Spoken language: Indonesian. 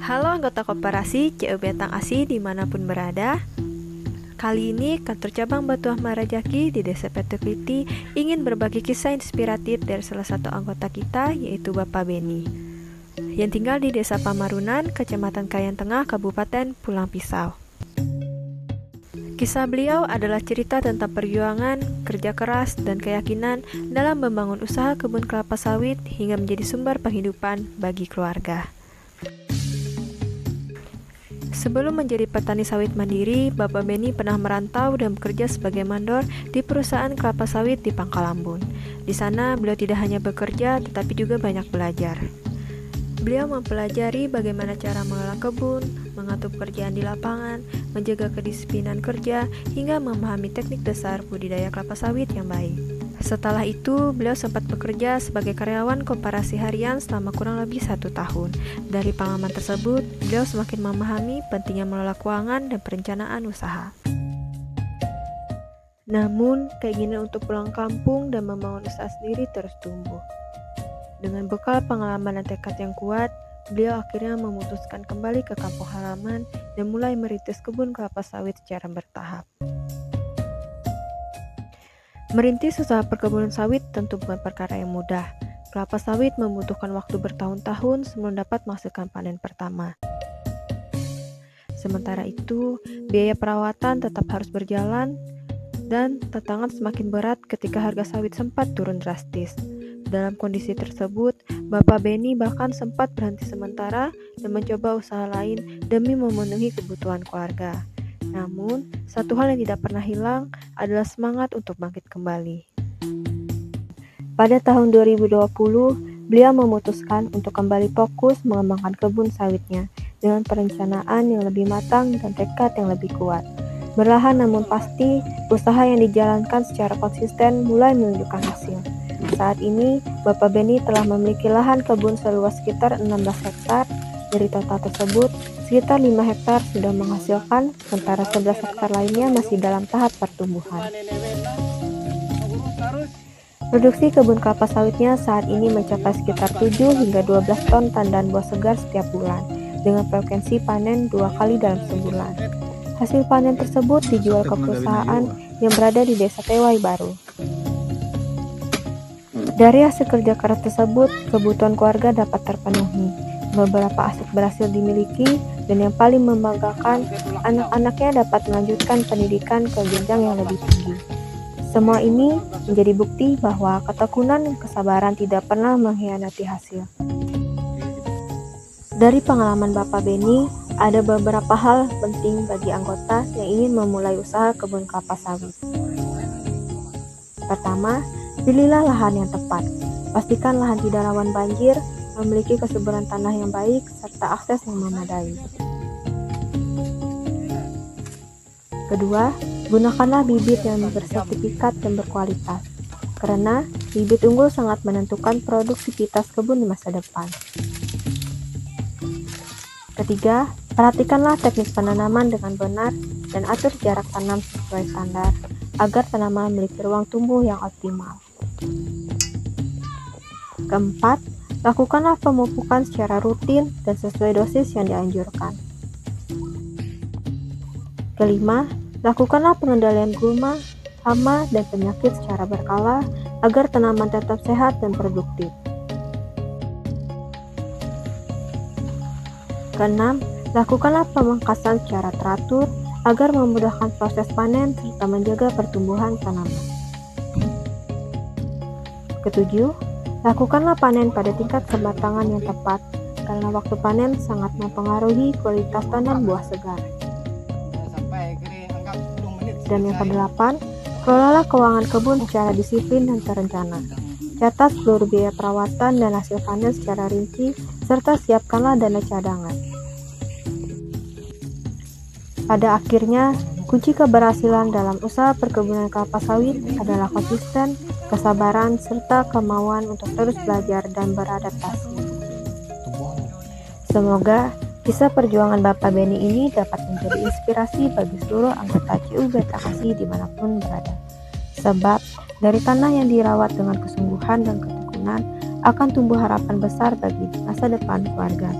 Halo anggota koperasi CU Betang Asi dimanapun berada. Kali ini kantor cabang Batu Ahmad Rajaki di Desa Petukriti ingin berbagi kisah inspiratif dari salah satu anggota kita, yaitu Bapak Beni, yang tinggal di Desa Pamarunan, Kecamatan Kayan Tengah, Kabupaten Pulang Pisau. Kisah beliau adalah cerita tentang perjuangan, kerja keras, dan keyakinan dalam membangun usaha kebun kelapa sawit hingga menjadi sumber penghidupan bagi keluarga. Sebelum menjadi petani sawit mandiri, Bapak Beni pernah merantau dan bekerja sebagai mandor di perusahaan kelapa sawit di Pangkalambun. Di sana, beliau tidak hanya bekerja, tetapi juga banyak belajar. Beliau mempelajari bagaimana cara mengelola kebun, mengatur pekerjaan di lapangan, menjaga kedisiplinan kerja, hingga memahami teknik dasar budidaya kelapa sawit yang baik. Setelah itu, beliau sempat bekerja sebagai karyawan koperasi harian selama kurang lebih 1 tahun. Dari pengalaman tersebut, beliau semakin memahami pentingnya mengelola keuangan dan perencanaan usaha. Namun, keinginan untuk pulang kampung dan membangun usaha sendiri terus tumbuh. Dengan bekal pengalaman dan tekad yang kuat, beliau akhirnya memutuskan kembali ke kampung halaman dan mulai merintis kebun kelapa sawit secara bertahap. Merintis usaha perkebunan sawit tentu bukan perkara yang mudah. Kelapa sawit membutuhkan waktu bertahun-tahun sebelum dapat menghasilkan panen pertama. Sementara itu, biaya perawatan tetap harus berjalan dan tantangan semakin berat ketika harga sawit sempat turun drastis. Dalam kondisi tersebut, Bapak Beni bahkan sempat berhenti sementara dan mencoba usaha lain demi memenuhi kebutuhan keluarga. Namun, satu hal yang tidak pernah hilang adalah semangat untuk bangkit kembali. Pada tahun 2020, beliau memutuskan untuk kembali fokus mengembangkan kebun sawitnya dengan perencanaan yang lebih matang dan tekad yang lebih kuat. Perlahan namun pasti, usaha yang dijalankan secara konsisten mulai menunjukkan hasil. Saat ini, Bapak Beni telah memiliki lahan kebun seluas sekitar 16 hektar. Dari total tersebut, sekitar 5 hektar sudah menghasilkan, sementara 11 hektar lainnya masih dalam tahap pertumbuhan. Produksi kebun kelapa sawitnya saat ini mencapai sekitar 7 hingga 12 ton tandan buah segar setiap bulan, dengan frekuensi panen 2 kali dalam sebulan. Hasil panen tersebut dijual ke perusahaan yang berada di Desa Tewai Baru. Dari hasil kerja keras tersebut, kebutuhan keluarga dapat terpenuhi. Beberapa aset berhasil dimiliki, dan yang paling membanggakan, anak-anaknya dapat melanjutkan pendidikan ke jenjang yang lebih tinggi. Semua ini menjadi bukti bahwa ketekunan dan kesabaran tidak pernah mengkhianati hasil. Dari pengalaman Bapak Beni, ada beberapa hal penting bagi anggota yang ingin memulai usaha kebun kelapa sawit. Pertama, pilihlah lahan yang tepat. Pastikan lahan tidak rawan banjir, memiliki kesuburan tanah yang baik, serta akses yang memadai. Kedua, gunakanlah bibit yang bersertifikat dan berkualitas, karena bibit unggul sangat menentukan produktivitas kebun di masa depan. Ketiga, perhatikanlah teknik penanaman dengan benar dan atur jarak tanam sesuai standar, agar tanaman memiliki ruang tumbuh yang optimal. Keempat, lakukanlah pemupukan secara rutin dan sesuai dosis yang dianjurkan. Kelima, lakukanlah pengendalian gulma, hama, dan penyakit secara berkala agar tanaman tetap sehat dan produktif. Keenam, lakukanlah pemangkasan secara teratur agar memudahkan proses panen serta menjaga pertumbuhan tanaman. Ketujuh, lakukanlah panen pada tingkat kematangan yang tepat, karena waktu panen sangat mempengaruhi kualitas tandan buah segar. Dan yang kedelapan, kelolalah keuangan kebun secara disiplin dan terencana. Catat seluruh biaya perawatan dan hasil panen secara rinci, serta siapkanlah dana cadangan. Pada akhirnya, kunci keberhasilan dalam usaha perkebunan kelapa sawit adalah konsisten, kesabaran, serta kemauan untuk terus belajar dan beradaptasi. Semoga kisah perjuangan Bapak Beni ini dapat menjadi inspirasi bagi seluruh anggota CU Betang Asi dimanapun berada. Sebab, dari tanah yang dirawat dengan kesungguhan dan ketekunan akan tumbuh harapan besar bagi masa depan keluarga.